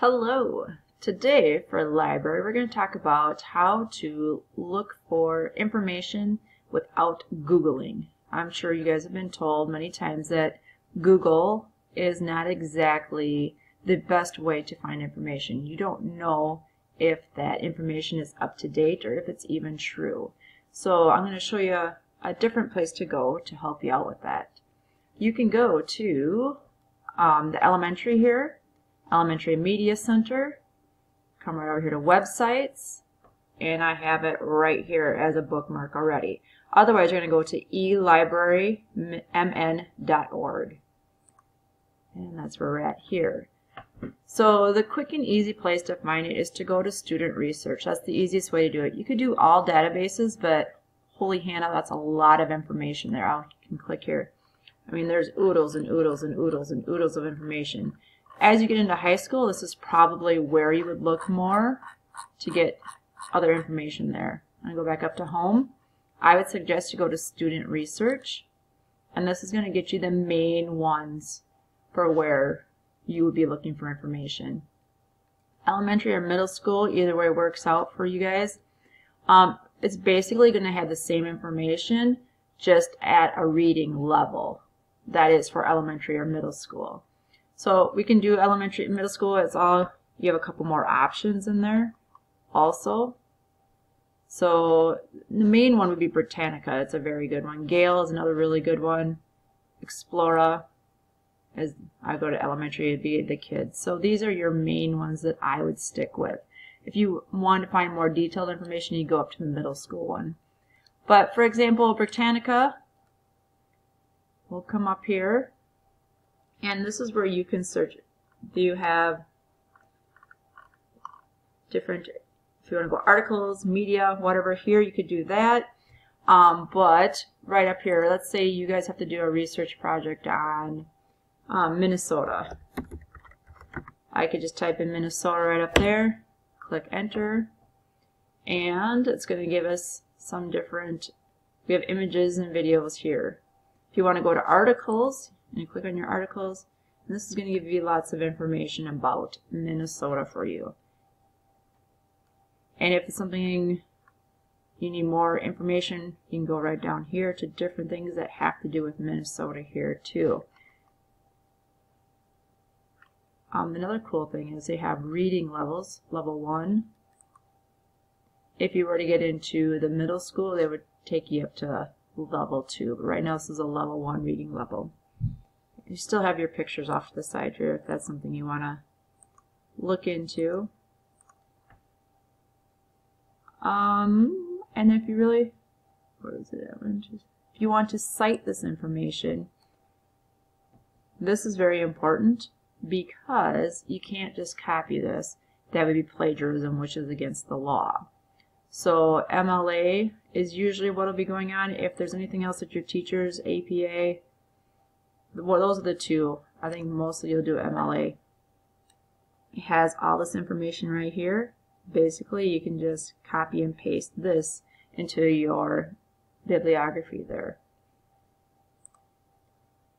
Hello! Today for the library we're going to talk about how to look for information without Googling. I'm sure you guys have been told many times that Google is not exactly the best way to find information. You don't know if that information is up to date or if it's even true. So I'm going to show you a different place to go to help you out with that. You can go to the elementary here. Elementary Media Center, come right over here to websites, and I have it right here as a bookmark already. Otherwise, you're going to go to elibrarymn.org, and that's where we're at here. So the quick and easy place to find it is to go to student research. That's the easiest way to do it. You could do all databases, but holy Hannah, that's a lot of information there. I can click here. I mean, there's oodles and oodles and oodles and oodles of information. As you get into high school, this is probably where you would look more to get other information there. I'm going to go back up to home. I would suggest you go to student research, and this is going to get you the main ones for where you would be looking for information. Elementary or middle school, either way works out for you guys. It's basically going to have the same information, just at a reading level. That is for elementary or middle school. So we can do elementary and middle school. It's all, you have a couple more options in there also. So the main one would be Britannica. It's a very good one. Gale is another really good one. Explora, as I go to elementary, it'd be the kids. So these are your main ones that I would stick with. If you want to find more detailed information, you go up to the middle school one. But for example, Britannica, we'll come up here. And this is where you can search. Do you have different, if you want to go articles, media, whatever, here you could do that. But right up here, let's say you guys have to do a research project on Minnesota. I could just type in Minnesota right up there, click enter, and it's going to give us some different, we have images and videos here. If you want to go to articles, and you click on your articles, and this is going to give you lots of information about Minnesota for you. And if it's something you need more information, you can go right down here to different things that have to do with Minnesota here too. Another cool thing is they have reading levels, level 1. If you were to get into the middle school, they would take you up to level 2. But right now this is a level 1 reading level. You still have your pictures off to the side here if that's something you want to look into. And if you really, where is it at? If you want to cite this information, this is very important because you can't just copy this. That would be plagiarism, which is against the law. So MLA is usually what will be going on. If there's anything else that your teachers, APA, well, those are the two. I think mostly you'll do MLA. It has all this information right here. Basically, you can just copy and paste this into your bibliography there.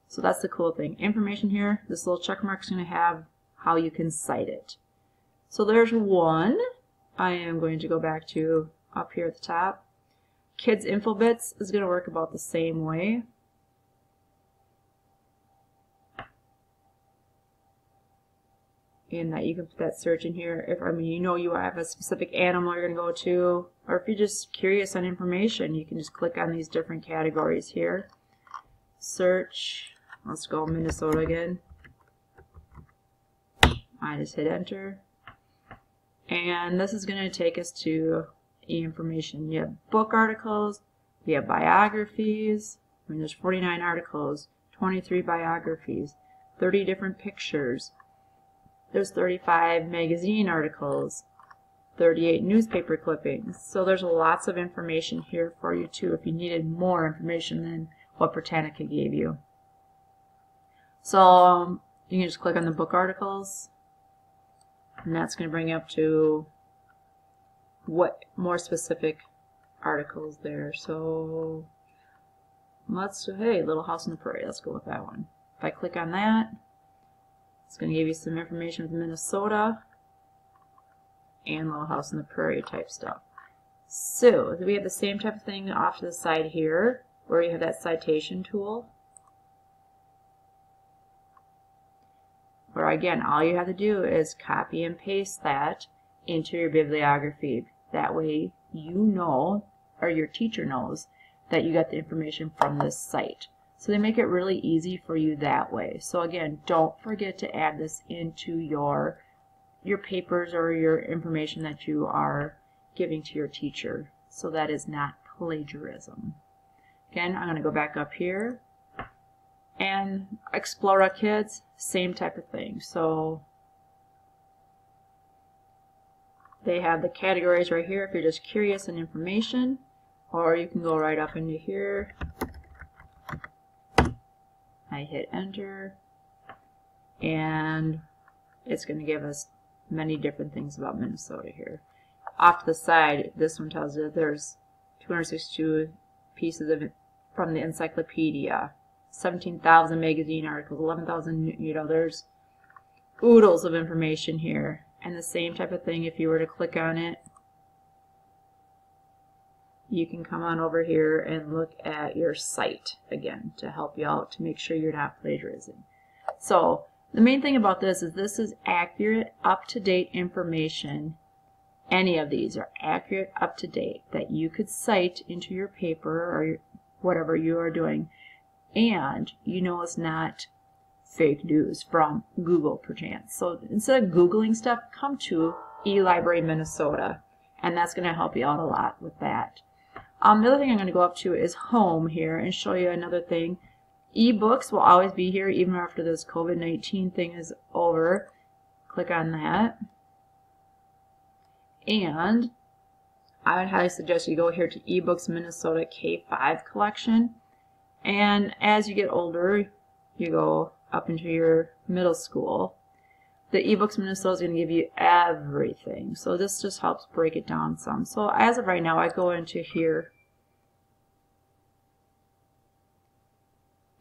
So that's the cool thing. Information here, this little check mark is going to have how you can cite it. So there's one. I am going to go back to up here at the top. Kids Info Bits is going to work about the same way. And that you can put that search in here. If, I mean, you know you have a specific animal you're going to go to, or if you're just curious on information, you can just click on these different categories here. Search, let's go Minnesota again. I just hit enter. And this is going to take us to information. You have book articles, we have biographies. I mean, there's 49 articles, 23 biographies, 30 different pictures. There's 35 magazine articles, 38 newspaper clippings. So there's lots of information here for you too if you needed more information than what Britannica gave you. So you can just click on the book articles, and that's going to bring you up to what more specific articles there. So let's, hey, Little House on the Prairie, let's go with that one. If I click on that, it's going to give you some information with Minnesota. and Little House on the Prairie type stuff. So we have the same type of thing off to the side here, where you have that citation tool, where again all you have to do is copy and paste that into your bibliography. That way you know, or your teacher knows, that you got the information from this site. So they make it really easy for you that way. So again, don't forget to add this into your papers or your information that you are giving to your teacher. So that is not plagiarism. Again, I'm going to go back up here. And Explora Kids, same type of thing. So they have the categories right here if you're just curious in information, or you can go right up into here. I hit enter, and it's going to give us many different things about Minnesota here. Off to the side, this one tells you there's 262 pieces of it from the encyclopedia, 17,000 magazine articles, 11,000, there's oodles of information here. And the same type of thing, if you were to click on it, you can come on over here and look at your site again to help you out to make sure you're not plagiarizing. So the main thing about this is accurate, up-to-date information. Any of these are accurate, up-to-date, that you could cite into your paper or whatever you are doing. And you know it's not fake news from Google, perchance. So instead of Googling stuff, come to eLibrary Minnesota, and that's going to help you out a lot with that. The other thing I'm going to go up to is home here and show you another thing. eBooks will always be here even after this COVID-19 thing is over. Click on that. And I would highly suggest you go here to eBooks Minnesota K5 collection. And as you get older, you go up into your middle school. The eBooks Minnesota is going to give you everything. So this just helps break it down some. So as of right now, I go into here.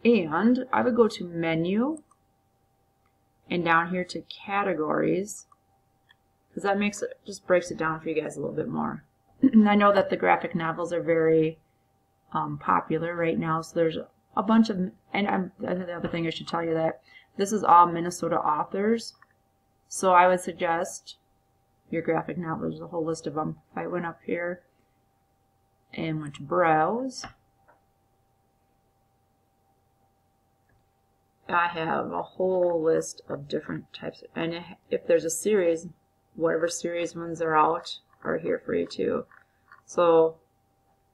And I would go to menu and down here to categories, because that makes it, just breaks it down for you guys a little bit more. I know that the graphic novels are very popular right now, so there's a bunch of, and the other thing I should tell you that this is all Minnesota authors. So I would suggest your graphic novel, there's a whole list of them. If I went up here and went to browse, I have a whole list of different types. And if there's a series, whatever series ones are out are here for you too. So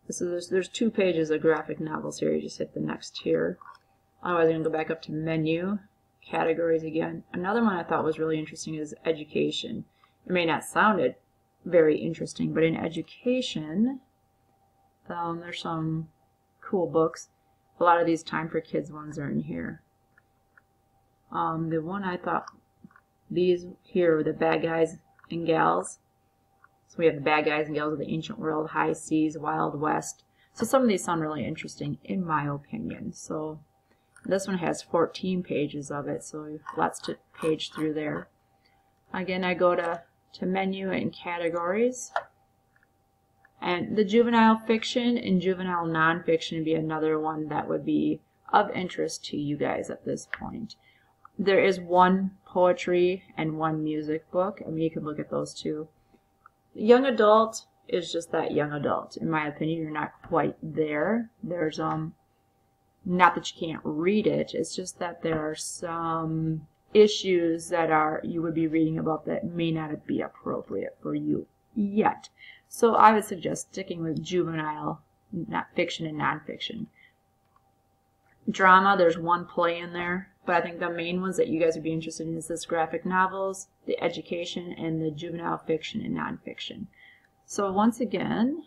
there's 2 pages of graphic novels here. You just hit the next here. Otherwise, I'm going to go back up to menu, categories again. Another one I thought was really interesting is education. It may not sound very interesting, but in education, there's some cool books. A lot of these Time for Kids ones are in here. The one I thought, these here are the bad guys and gals. So we have the bad guys and gals of the ancient world, high seas, wild west. So some of these sound really interesting in my opinion. So this one has 14 pages of it, so lots to page through there. Again, I go to menu and categories. And the juvenile fiction and juvenile nonfiction would be another one that would be of interest to you guys at this point. There is one poetry and one music book. I mean, you can look at those too. Young adult is just that young adult. In my opinion, you're not quite there. There's not that you can't read it, it's just that there are some issues that you would be reading about that may not be appropriate for you yet. So I would suggest sticking with juvenile fiction and nonfiction. Drama, there's one play in there, but I think the main ones that you guys would be interested in is this graphic novels, the education, and the juvenile fiction and nonfiction. So once again,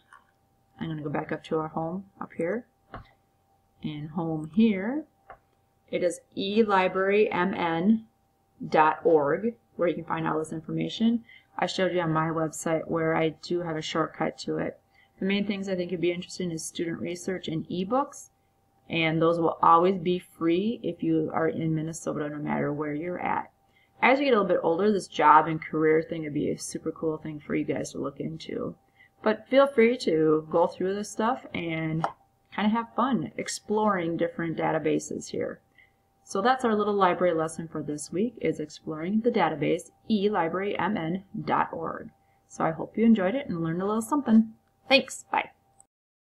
I'm going to go back up to our home up here. And home here, it is elibrarymn.org, where you can find all this information. I showed you on my website where I do have a shortcut to it. The main things I think you'd be interested in is student research and ebooks. And those will always be free if you are in Minnesota, no matter where you're at. as you get a little bit older, this job and career thing would be a super cool thing for you guys to look into. But feel free to go through this stuff and kind of have fun exploring different databases here. So that's our little library lesson for this week, is exploring the database elibrarymn.org. So I hope you enjoyed it and learned a little something. Thanks. Bye.